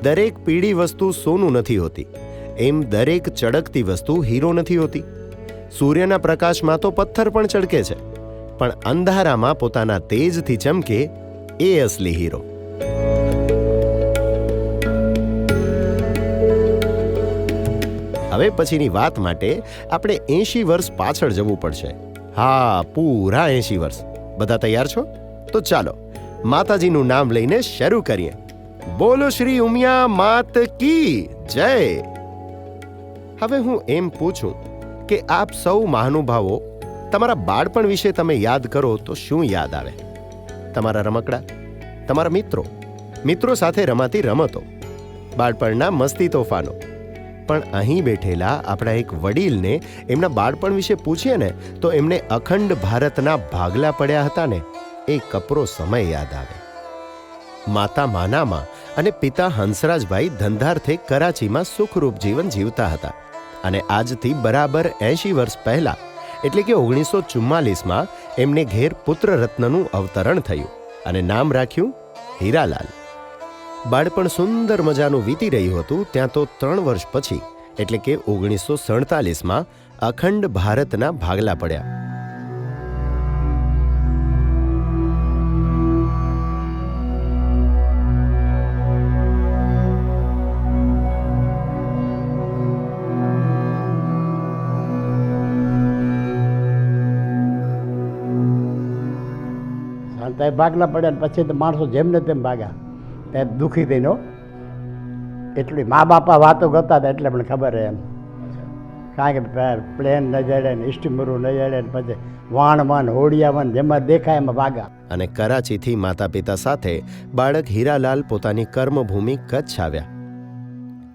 દરેક પીળી વસ્તુ સોનું નથી હોતી, એમ દરેક ચળકતી વસ્તુ હીરો નથી હોતી. સૂર્યના પ્રકાશમાં તો પથ્થર પણ ચળકે છે, પણ અંધારામાં પોતાના તેજથી ચમકે એ અસલી હીરો. હવે પછીની વાત માટે આપણે 80 વર્ષ પાછળ જવું પડશે. હા, પૂરા 80 વર્ષ. બધા તૈયાર છો? તો ચાલો માતાજીનું નામ લઈને શરૂ કરીએ. બોલો શ્રી ઉમિયા માત કી જય. હવે હું એમ પૂછું કે આપ સૌ મહાનુભાવો, તમારા બાળપણ વિશે તમે યાદ કરો તો શું યાદ આવે? તમારા રમકડા, તમારા મિત્રો સાથે રમાતી રમતો, બાળપણના મસ્તી તોફાનો. પણ અહીં બેઠેલા આપણા એક વડીલને એમના બાળપણ વિશે પૂછીએ ને તો એમને અખંડ ભારતના ભાગલા પડ્યા હતા ને એ કપરો સમય યાદ આવે. માતા માનામાં અને પિતા હંસરાજભાઈ ધંધાર્થે કરાચીમાં સુખરૂપ જીવન જીવતા હતા. અને આજથી બરાબર 80 વર્ષ પહેલા, એટલે કે 1944માં એમને ઘેર પુત્રરત્નનું અવતરણ થયું અને નામ રાખ્યું હીરાલાલ. બાળપણ સુંદર મજાનું વીતી રહ્યું હતું ત્યાં તો 3 વર્ષ પછી, એટલે કે 1947માં અખંડ ભારતના ભાગલા પડ્યા. ભાગલા પડ્યા પછી તો માણસો જેમને તેમ ભાગ્યા, તે દુઃખી થઈને. એટલી મા બાપા વાતો કરતા હતા એટલે મને ખબર એમ. કારણ કે પ્લેન ન જડે ને ઇસ્ટીમરું ન જડે ને પછી વાણમાં હોડિયામાં જેમાં દેખાય એમાં ભાગા. અને કરાચીથી માતા પિતા સાથે બાળક હીરાલાલ પોતાની કર્મભૂમિ કચ્છ આવ્યા.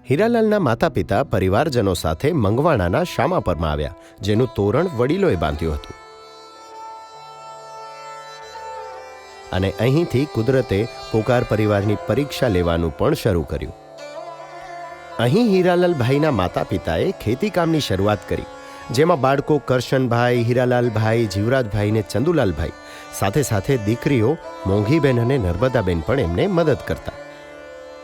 હીરાલાલના માતા પિતા પરિવારજનો સાથે મંગવાણાના શામાપરમાં આવ્યા, જેનું તોરણ વડીલોએ બાંધ્યું હતું. અને અહીંથી કુદરતે પોકાર પરિવારની પરીક્ષા લેવાનું પણ શરૂ કર્યું. અહીં હીરાલાલભાઈના માતા પિતાએ ખેતીકામની શરૂઆત કરી, જેમાં બાળકો કરશનભાઈ, હીરાલાલભાઈ, જીવરાજભાઈ ને ચંદુલાલભાઈ, સાથે સાથે દીકરીઓ મોંઘીબેન અને નર્મદાબેન પણ એમને મદદ કરતા.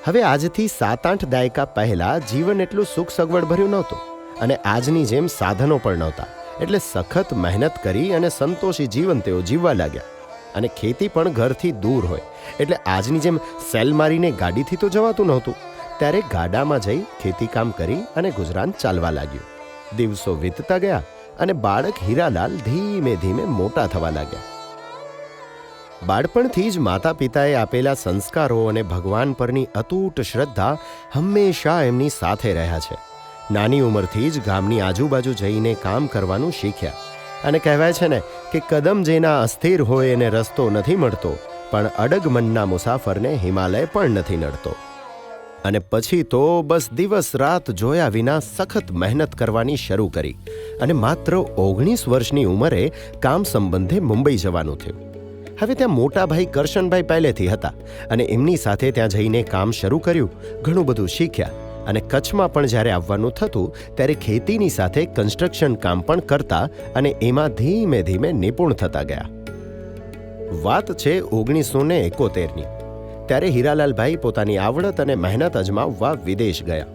હવે આજથી 7-8 દાયકા પહેલા જીવન એટલું સુખ સગવડ ભર્યું નહોતું અને આજની જેમ સાધનો પણ નહોતા. એટલે સખત મહેનત કરી અને સંતોષી જીવન તેઓ જીવવા લાગ્યા. અને ખેતી પણ ઘરથી દૂર હોય એટલે આજની જેમ સેલ મારીને ગાડીથી તો જવાતું નહોતું. ત્યારે ગાડામાં જઈ ખેતી કામ કરી અને ગુજરાન ચાલવા લાગ્યું. દિવસો વીતતા ગયા અને બાળક હીરાલાલ ધીમે ધીમે મોટા થવા લાગ્યા. બાળપણથી જ માતા પિતાએ આપેલા સંસ્કારો અને ભગવાન પરની અતૂટ શ્રદ્ધા હંમેશા એમની સાથે રહ્યા છે. નાની ઉંમરથી જ ગામની આજુબાજુ જઈને કામ કરવાનું શીખ્યા. અને કહેવાય છે ને કે કદમ જેના અસ્થિર હોય એને રસ્તો નથી મળતો, પણ અડગ મનના મુસાફરને હિમાલય પણ નથી નડતો. અને પછી તો બસ દિવસ રાત જોયા વિના સખત મહેનત કરવાની શરૂ કરી અને માત્ર 19 વર્ષની ઉંમરે કામ સંબંધે મુંબઈ જવાનું થયું. હવે ત્યાં મોટા ભાઈ કરશનભાઈ પહેલેથી હતા અને એમની સાથે ત્યાં જઈને કામ શરૂ કર્યું. ઘણું બધું શીખ્યા અને કચ્છમાં પણ જ્યારે આવવાનું થતું ત્યારે ખેતીની સાથે કન્સ્ટ્રક્શન કામ પણ કરતા અને એમાં ધીમે ધીમે નિપુણ થતા ગયા. વાત છે 1971ની. ત્યારે હીરાલાલભાઈ પોતાની આવડત અને મહેનત અજમાવવા વિદેશ ગયા.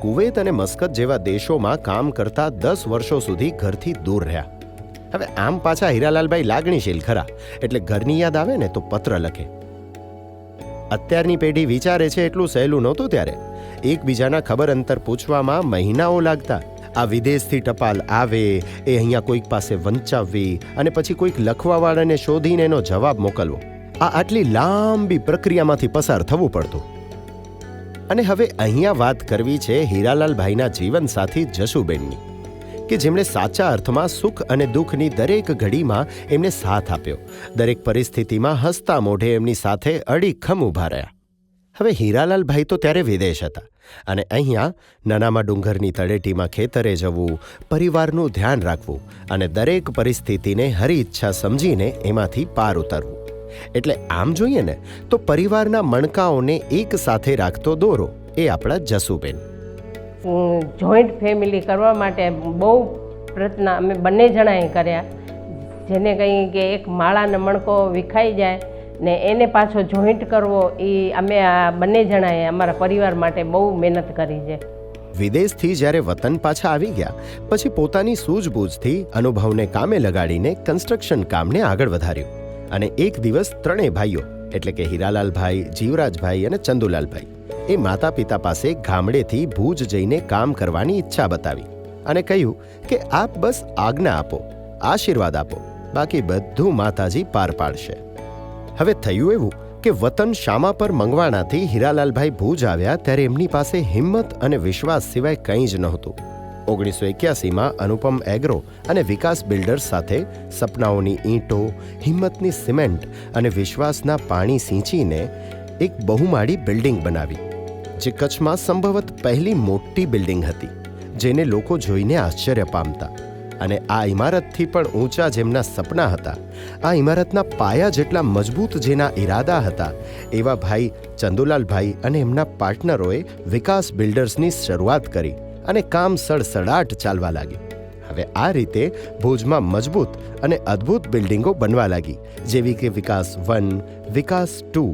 કુવૈત અને મસ્કત જેવા દેશોમાં કામ કરતા 10 વર્ષો સુધી ઘરથી દૂર રહ્યા. હવે આમ પાછા હીરાલાલભાઈ લાગણીશીલ ખરા, એટલે ઘરની યાદ આવે ને તો પત્ર લખે. અત્યારની પેઢી વિચારે છે એટલું સહેલું નહોતું ત્યારે. એકબીજાના ખબર અંતર પૂછવામાં મહિનાઓ લાગતા. આ વિદેશથી ટપાલ આવે, એ અહીંયા કોઈક પાસે વંચાવવી અને પછી કોઈક લખવાવાળાને શોધીને એનો જવાબ મોકલવો. આ આટલી લાંબી પ્રક્રિયામાંથી પસાર થવું પડતું. અને હવે અહીંયા વાત કરવી છે હીરાલાલભાઈના જીવનસાથી જશુબેનની, કે જેમણે સાચા અર્થમાં સુખ અને દુઃખની દરેક ઘડીમાં એમને સાથ આપ્યો. દરેક પરિસ્થિતિમાં હસતા મોઢે એમની સાથે અડીખમ ઊભા રહ્યા. હવે હીરાલાલભાઈ તો ત્યારે વિદેશ હતા અને અહીંયા નાનામાં ડુંગરની તળેટીમાં ખેતરે જવું, પરિવારનું ધ્યાન રાખવું અને દરેક પરિસ્થિતિને હરી ઈચ્છા સમજીને એમાંથી પાર ઉતરવું. એટલે આમ જોઈએ ને તો પરિવારના મણકાઓને એક સાથે રાખતો દોરો એ આપણા જસુબેન. જોઈન્ટ ફેમિલી કરવા માટે બહુ પ્રયત્ન અમે બંને જણાએ કર્યા. જેને કંઈ કે એક માળાનો મણકો વિખાઈ જાય ને એને પાછો જોઈન્ટ કરવો એ અમે આ બંને જણાએ અમારા પરિવાર માટે બહુ મહેનત કરી છે. વિદેશથી જ્યારે વતન પાછા આવી ગયા પછી પોતાની સૂઝબૂઝથી અનુભવને કામે લગાડીને કન્સ્ટ્રક્શન કામને આગળ વધાર્યું અને એક દિવસ ત્રણેય ભાઈઓ એટલે કે હીરાલાલભાઈ, જીવરાજભાઈ અને ચંદુલાલભાઈ એ માતા પિતા પાસે ગામડેથી ભુજ જઈને કામ કરવાની ઈચ્છા બતાવી અને કહ્યું કે આપ બસ આજ્ઞા આપો, આશીર્વાદ આપો, બાકી બધું માતાજી પાર પાડશે. હવે થયું એવું કે વતન શામાપર મંગવાણાથી હીરાલાલભાઈ ભુજ આવ્યા ત્યારે એમની પાસે હિંમત અને વિશ્વાસ સિવાય કંઈ જ નહોતું. 1981માં અનુપમ એગ્રો અને વિકાસ બિલ્ડર્સ સાથે સપનાઓની ઈંટો, હિંમતની સિમેન્ટ અને વિશ્વાસના પાણી સિંચીને એક બહુમાળી બિલ્ડિંગ બનાવી, જે કચ્છમાં સંભવત પહેલી મોટી બિલ્ડિંગ હતી, જેને લોકો જોઈને આશ્ચર્ય પામતા. અને આ ઇમારતથી પણ ઊંચા જેમના સપના હતા, આ ઇમારતના પાયા જેટલા મજબૂત જેના ઈરાદા હતા, એવા ભાઈ ચંદુલાલભાઈ અને એમના પાર્ટનરોએ વિકાસ બિલ્ડર્સની શરૂઆત કરી અને કામ સડસડાટ ચાલવા લાગ્યું. હવે આ રીતે ભુજમાં મજબૂત અને અદ્ભુત બિલ્ડિંગો બનવા લાગી, જેવી કે વિકાસ 1, વિકાસ 2,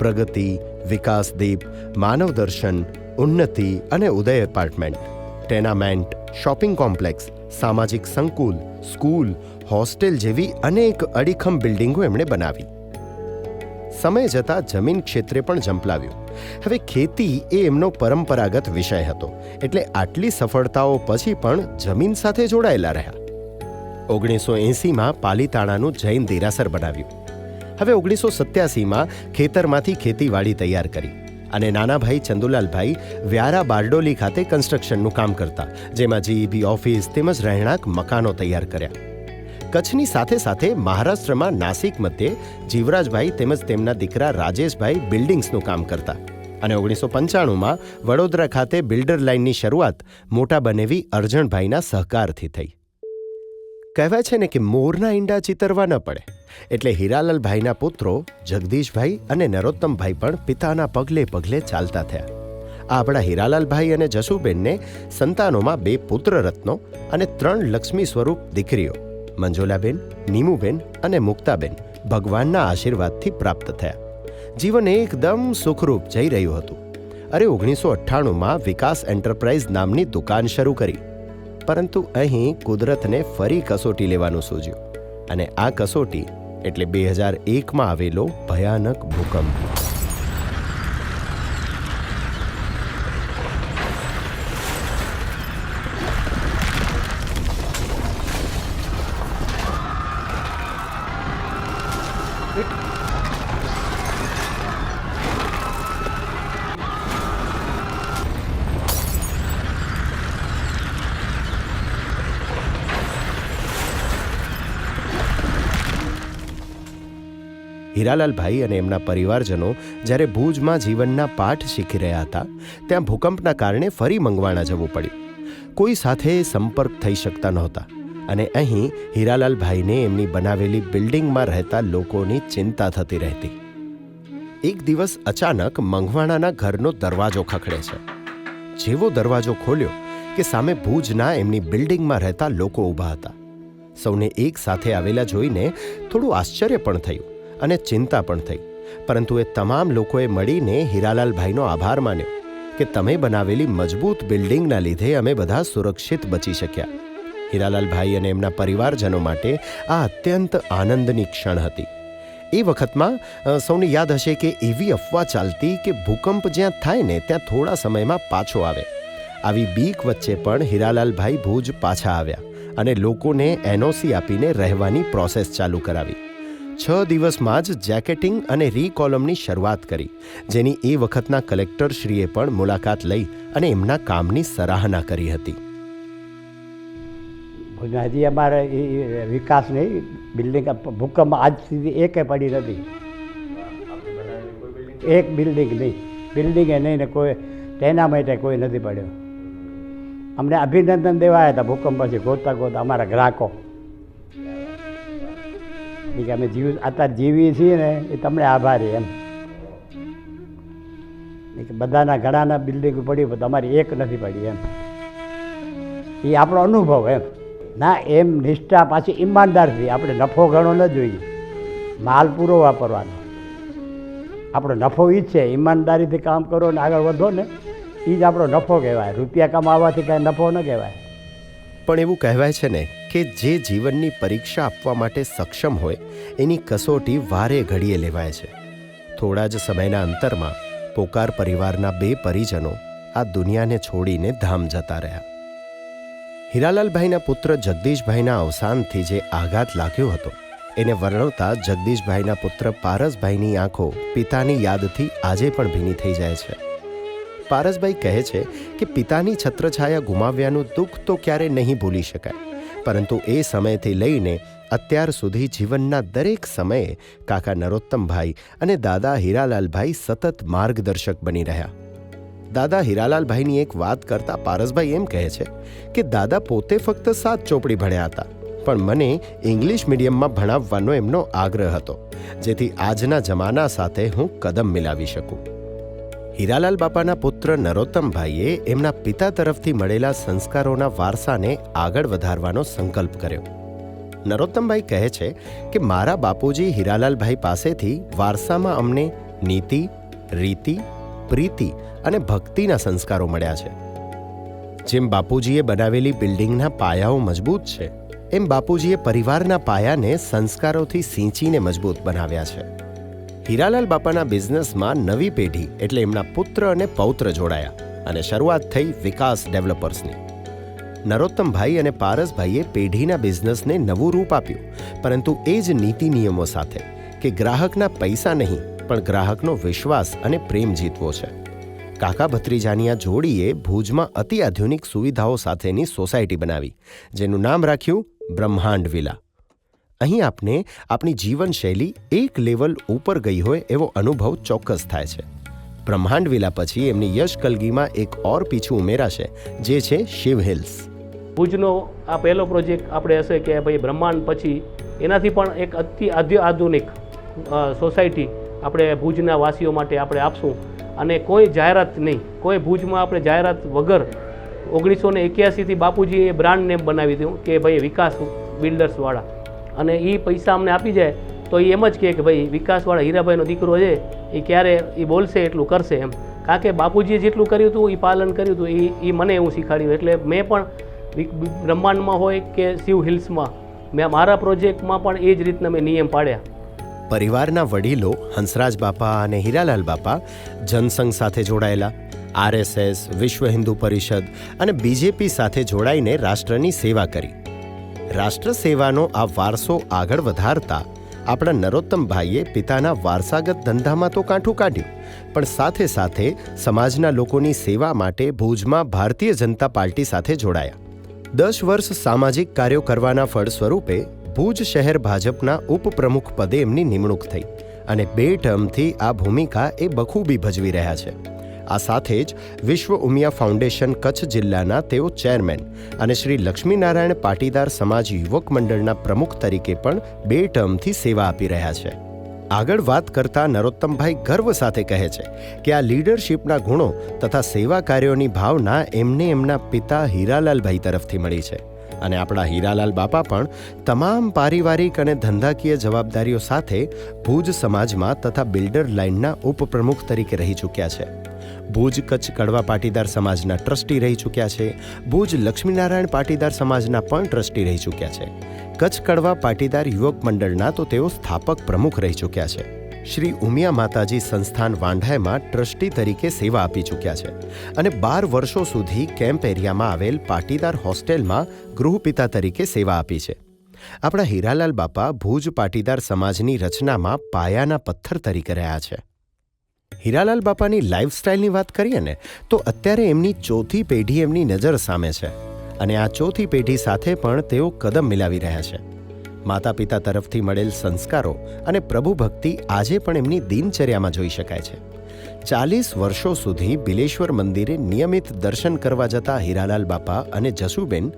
પ્રગતિ, વિકાસદીપ, માનવદર્શન, ઉન્નતિ અને ઉદય એપાર્ટમેન્ટ, ટેનામેન્ટ, શોપિંગ કોમ્પ્લેક્સ, સામાજિક સંકુલ, સ્કૂલ, હોસ્ટેલ જેવી અનેક અડીખમ બિલ્ડિંગો એમણે બનાવી. સમય જતાં જમીન ક્ષેત્રે પણ ઝંપલાવ્યું. હવે ખેતી એ એમનો પરંપરાગત વિષય હતો, એટલે આટલી સફળતાઓ પછી પણ જમીન સાથે જોડાયેલા રહ્યા. 1980માં પાલીતાણાનું જૈન દેરાસર બનાવ્યું. હવે 1987માં ખેતરમાંથી ખેતીવાડી તૈયાર કરી અને નાના ભાઈ ચંદુલાલભાઈ વ્યારા બારડોલી ખાતે કન્સ્ટ્રક્શનનું કામ કરતા, જેમાં જીઈબી ઓફિસ તેમજ રહેણાંક મકાનો તૈયાર કર્યા. કચ્છની સાથે સાથે મહારાષ્ટ્રમાં નાસિક મધ્યે જીવરાજભાઈ તેમજ તેમના દીકરા રાજેશભાઈ બિલ્ડિંગ્સનું કામ કરતા અને 1995માં વડોદરા ખાતે બિલ્ડર લાઇનની શરૂઆત મોટા બનેવી અરજણભાઈના સહકારથી થઈ. કહેવાય છે ને કે મોરના ઈંડા ચિતરવા ન પડે, એટલે હીરાલાલભાઈના પુત્રો જગદીશભાઈ અને નરોત્તમભાઈ પણ પિતાના પગલે પગલે ચાલતા થયા. આપણા હીરાલાલભાઈ અને જસુબેનને સંતાનોમાં 2 પુત્રરત્નો અને 3 લક્ષ્મી સ્વરૂપ દીકરીઓ મંજોલાબેન, નીમુબેન અને મુક્તાબેન ભગવાનના આશીર્વાદથી પ્રાપ્ત થયા. જીવન એકદમ સુખરૂપ જઈ રહ્યું હતું. અરે 1998માં વિકાસ એન્ટરપ્રાઇઝ નામની દુકાન શરૂ કરી, પરંતુ અહીં કુદરતને ફરી કસોટી લેવાનું સૂઝ્યું અને આ કસોટી એટલે 2001માં આવેલો ભયાનક ભૂકંપ. હીરાલાલભાઈ અને એમના પરિવારજનો જ્યારે ભુજમાં જીવનના પાઠ શીખી રહ્યા હતા, ત્યાં ભૂકંપના કારણે ફરી મંગવાણા જવું પડ્યું. કોઈ સાથે સંપર્ક થઈ શકતા નહોતા અને અહીં હીરાલાલભાઈને એમની બનાવેલી બિલ્ડિંગમાં રહેતા લોકોની ચિંતા થતી રહેતી. એક દિવસ અચાનક મંગવાણાના ઘરનો દરવાજો ખખડે છે. જેવો દરવાજો ખોલ્યો કે સામે ભુજના એમની બિલ્ડિંગમાં રહેતા લોકો ઊભા હતા. સૌને એક સાથે આવેલા જોઈને થોડું આશ્ચર્ય પણ થયું અને ચિંતા પણ થઈ, પરંતુ એ તમામ લોકોએ મળીને હીરાલાલભાઈનો આભાર માન્યો કે તમે બનાવેલી મજબૂત બિલ્ડિંગના લીધે અમે બધા સુરક્ષિત બચી શક્યા. હીરાલાલભાઈ અને એમના પરિવારજનો માટે આ અત્યંત આનંદની ક્ષણ હતી. એ વખતમાં સૌને યાદ હશે કે એવી અફવા ચાલતી કે ભૂકંપ જ્યાં થાય ને ત્યાં થોડા સમયમાં પાછો આવે. આવી બીક વચ્ચે પણ હીરાલાલભાઈ ભુજ પાછા આવ્યા અને લોકોને એનઓસી આપીને રહેવાની પ્રોસેસ ચાલુ કરાવી. 6 દિવસમાં જ જેકેટિંગ અને રીકોલમની શરૂઆત કરી, જેની એ વખતના કલેક્ટરશ્રીએ પણ મુલાકાત લઈ અને એમના કામની સરાહના કરી હતી. હજી અમારે એ વિકાસ નહીં, બિલ્ડિંગ ભૂકંપ આજ સુધી એકે પડી નથી. એક બિલ્ડિંગ નહીં, બિલ્ડિંગે નહીં ને કોઈ તેના માટે કોઈ નથી પડ્યો. અમને અભિનંદન દેવાયા હતા ભૂકંપ પછી ગોતા ગોતા અમારા ગ્રાહકો કે અમે અત્યારે જીવીએ છીએ ને એ તમને આભારી એમ. કે બધાના ઘણાના બિલ્ડિંગ પડી પણ તમારી એક નથી પડી એમ. એ આપણો અનુભવ એમ. ના એમ નિષ્ઠા પાછી ઈમાનદારથી આપણે નફો ઘણો ન જોઈએ, માલ પૂરો વાપરવાનો. આપણો નફો એ જ છે. ઈમાનદારીથી કામ કરો ને આગળ વધો ને એ જ આપણો નફો કહેવાય. રૂપિયા કમાવાથી કાંઈ નફો ન કહેવાય. પણ એવું કહેવાય છે ને કે જે જીવનની પરીક્ષા આપવા માટે સક્ષમ હોય એની કસોટી વારે ઘડીએ લેવાય છે. થોડા જ સમયના અંતરમાં પોકાર પરિવારના 2 પરિજનો આ દુનિયાને છોડીને ધામ જતા રહ્યા. હીરાલાલભાઈના પુત્ર જગદીશભાઈના અવસાનથી જે આઘાત લાગ્યો હતો એને વર્ણવતા જગદીશભાઈના પુત્ર પારસભાઈની આંખો પિતાની યાદથી આજે પણ ભીની થઈ જાય છે. પારસભાઈ કહે છે કે પિતાની છત્રછાયા ગુમાવ્યાનું દુઃખ તો ક્યારે નહીં ભૂલી શકાય, પરંતુ એ સમયથી લઈને અત્યાર સુધી જીવનના દરેક સમયે કાકા નરોત્તમભાઈ અને દાદા હીરાલાલભાઈ સતત માર્ગદર્શક બની રહ્યા. દાદા હીરાલાલભાઈની એક વાત કરતા પારસભાઈ એમ કહે છે કે દાદા પોતે ફક્ત 7 ચોપડી ભણ્યા હતા, પણ મને ઇંગ્લિશ મીડિયમમાં ભણાવવાનો એમનો આગ્રહ હતો, જેથી આજના જમાના સાથે હું કદમ મિલાવી શકું. હીરાલાલ બાપાના પુત્ર નરોત્તમભાઈએ એમના પિતા તરફથી મળેલા સંસ્કારોના વારસાને આગળ વધારવાનો સંકલ્પ કર્યો. નરોત્તમભાઈ કહે છે કે મારા બાપુજી હીરાલાલભાઈ પાસેથી વારસામાં અમને નીતિ, રીતિ, પ્રીતિ અને ભક્તિના સંસ્કારો મળ્યા છે. જેમ બાપુજીએ બનાવેલી બિલ્ડિંગના પાયાઓ મજબૂત છે, એમ બાપુજીએ પરિવારના પાયાને સંસ્કારોથી સિંચીને મજબૂત બનાવ્યા છે. હીરાલાલ બાપાના બિઝનેસમાં નવી પેઢી એટલે એમના પુત્ર અને પૌત્ર જોડાયા અને શરૂઆત થઈ વિકાસ ડેવલપર્સની. નરોત્તમભાઈ અને પારસભાઈએ પેઢીના બિઝનેસને નવું રૂપ આપ્યું, પરંતુ એ જ નીતિ નિયમો સાથે કે ગ્રાહકના પૈસા નહીં પણ ગ્રાહકનો વિશ્વાસ અને પ્રેમ જીતવો છે. કાકા ભત્રીજાની આ જોડીએ ભુજમાં અતિ આધુનિક સુવિધાઓ સાથેની સોસાયટી બનાવી, જેનું નામ રાખ્યું બ્રહ્માંડ વિલા. અહીં આપને આપણી જીવનશૈલી એક લેવલ ઉપર ગઈ હોય એવો અનુભવ ચોક્કસ થાય છે. બ્રહ્માંડ વિલા પછી એમની યશ કલગીમાં એક ઓર પીછું ઉમેરાશે, જે છે શિવ હિલ્સ. ભુજનો આ પહેલો પ્રોજેક્ટ આપણે હશે કે ભાઈ બ્રહ્માંડ પછી એનાથી પણ એક અતિ આધુનિક સોસાયટી આપણે ભુજના વાસીઓ માટે આપણે આપશું. અને કોઈ જાહેરાત નહીં, કોઈ ભુજમાં આપણે જાહેરાત વગર 1981થી બાપુજીએ બ્રાન્ડ નેમ બનાવી દીધું કે ભાઈ વિકાસ બિલ્ડર્સવાળા, અને એ પૈસા અમને આપી જાય તો એ એમ જ કહે કે ભાઈ વિકાસવાળા હીરાભાઈનો દીકરો છે, એ ક્યારે એ બોલશે એટલું કરશે એમ. કારણ કે બાપુજીએ જેટલું કર્યું હતું એ પાલન કર્યું હતું, એ મને એવું શીખવાડ્યું. એટલે મેં પણ બ્રહ્માંડમાં હોય કે શિવ હિલ્સમાં મેં મારા પ્રોજેક્ટમાં પણ એ જ રીતના મેં નિયમ પાડ્યા. પરિવારના વડીલો હંસરાજ બાપા અને હીરાલાલ બાપા જનસંઘ સાથે જોડાયેલા, RSS, વિશ્વ હિન્દુ પરિષદ અને BJP સાથે જોડાઈને રાષ્ટ્રની સેવા કરી. રાષ્ટ્ર સેવાનો આ વારસો આગળ વધારતા આપણા નરોત્તમભાઈએ પિતાના વારસાગત ધંધામાં તો કાંઠું કાઢ્યું, પણ સાથે સાથે સમાજના લોકોની સેવા માટે ભુજમાં ભારતીય જનતા પાર્ટી સાથે જોડાયા. 10 વર્ષ સામાજિક કાર્યો કરવાના ફળ સ્વરૂપે ભુજ શહેર ભાજપના ઉપપ્રમુખ પદે એમની નિમણૂક થઈ અને 2 ટર્મથી આ ભૂમિકા એ બખૂબી ભજવી રહ્યા છે. આ સાથે જ વિશ્વ ઉમિયા ફાઉન્ડેશન કચ્છ જિલ્લાના તેઓ ચેરમેન અને શ્રી લક્ષ્મીનારાયણ પાટીદાર સમાજ યુવક મંડળના પ્રમુખ તરીકે પણ 2 ટર્મથી સેવા આપી રહ્યા છે. આગળ વાત કરતા નરોત્તમભાઈ ગર્વ સાથે કહે છે કે આ લીડરશિપના ગુણો તથા સેવા કાર્યોની ભાવના એમને એમના પિતા હીરાલાલભાઈ તરફથી મળી છે. અને આપણા હીરાલાલ બાપા પણ તમામ પારિવારિક અને ધંધાકીય જવાબદારીઓ સાથે ભુજ સમાજમાં તથા બિલ્ડર લાઇનના ઉપપ્રમુખ તરીકે રહી ચૂક્યા છે. ભુજ કચ્છ કડવા પાટીદાર સમાજના ટ્રસ્ટી રહી ચૂક્યા છે. ભુજ લક્ષ્મીનારાયણ પાટીદાર સમાજના પણ ટ્રસ્ટી રહી ચૂક્યા છે. કચ્છ કડવા પાટીદાર યુવક મંડળના તો તેઓ સ્થાપક પ્રમુખ રહી ચૂક્યા છે. શ્રી ઉમિયા માતાજી સંસ્થાન વાંઢાયમાં ટ્રસ્ટી તરીકે સેવા આપી ચૂક્યા છે અને 12 વર્ષો સુધી કેમ્પ એરિયામાં આવેલ પાટીદાર હોસ્ટેલમાં ગૃહપિતા તરીકે સેવા આપી છે. આપણા હીરાલાલ બાપા ભુજ પાટીદાર સમાજની રચનામાં પાયાના પથ્થર તરીકે રહ્યા છે. હીરાલાલ બાપાની લાઈફસ્ટાઈલની વાત કરીએ ને તો અત્યારે એમની 4થી પેઢી એમની નજર સામે છે અને આ 4થી પેઢી સાથે પણ તેઓ કદમ મિલાવી રહ્યા છે. માતા પિતા તરફથી મળેલ સંસ્કારો અને પ્રભુ ભક્તિ આજે પણ એમની દિનચર્યામાં જોઈ શકાય છે. 40 વર્ષો સુધી બિલેશ્વર મંદિરે નિયમિત દર્શન કરવા જતા હીરાલાલ બાપા અને જસુબેન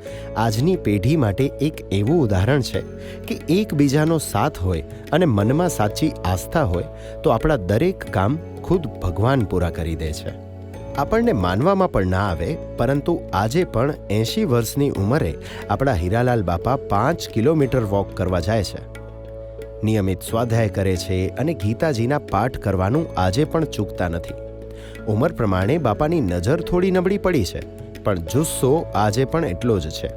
આજની પેઢી માટે એક એવું ઉદાહરણ છે કે એકબીજાનો સાથ હોય અને મનમાં સાચી આસ્થા હોય તો આપણા દરેક કામ ખુદ ભગવાન પૂરા કરી દે છે. આપણને માનવામાં પણ ના આવે, પરંતુ આજે પણ 80 વર્ષની ઉંમરે આપણા હીરાલાલ બાપા 5 કિલોમીટર વોક કરવા જાય છે. નિયમિત સ્વાધ્યાય કરે છે અને ગીતાજીના પાઠ કરવાનું આજે પણ ચૂકતા નથી. ઉંમર પ્રમાણે બાપાની નજર થોડી નબળી પડી છે, પણ જુસ્સો આજે પણ એટલો જ છે.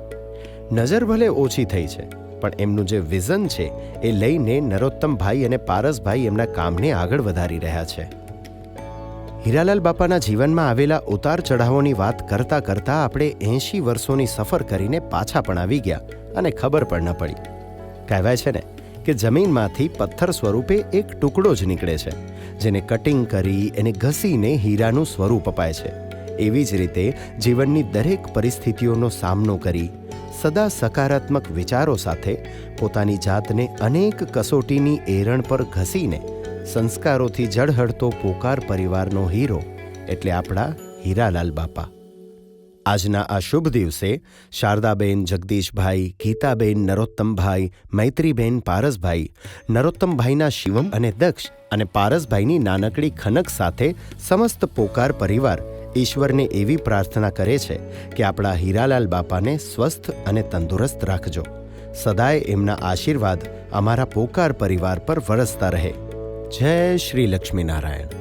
નજર ભલે ઓછી થઈ છે, પણ એમનું જે વિઝન છે એ લઈને નરોત્તમભાઈ અને પારસભાઈ એમના કામને આગળ વધારી રહ્યા છે. હીરાલાલ બાપાના જીવનમાં આવેલા ઉતાર ચઢાવોની વાત કરતાં કરતાં આપણે 80 વર્ષોની સફર કરીને પાછા પણ આવી ગયા અને ખબર પણ ન પડી. કહેવાય છે ને કે જમીનમાંથી પથ્થર સ્વરૂપે એક ટુકડો જ નીકળે છે, જેને કટિંગ કરી એને ઘસીને હીરાનું સ્વરૂપ અપાય છે. એવી જ રીતે જીવનની દરેક પરિસ્થિતિઓનો સામનો કરી સદા સકારાત્મક વિચારો સાથે પોતાની જાતને અનેક કસોટીની એરણ પર ઘસીને સંસ્કારોથી ઝળહળતો પોકાર પરિવારનો હીરો એટલે આપણા હીરાલાલ બાપા. આજના આ શુભ દિવસે શારદાબેન જગદીશભાઈ, ગીતાબેન નરોત્તમભાઈ, મૈત્રીબેન પારસભાઈ, નરોત્તમભાઈના શિવમ અને દક્ષ અને પારસભાઈની નાનકડી ખનક સાથે સમસ્ત પોકાર પરિવાર ઈશ્વરને એવી પ્રાર્થના કરે છે કે આપણા હીરાલાલ બાપાને સ્વસ્થ અને તંદુરસ્ત રાખજો. સદાય એમના આશીર્વાદ અમારા પોકાર પરિવાર પર વરસતા રહે. જય શ્રી લક્ષ્મીનારાયણ.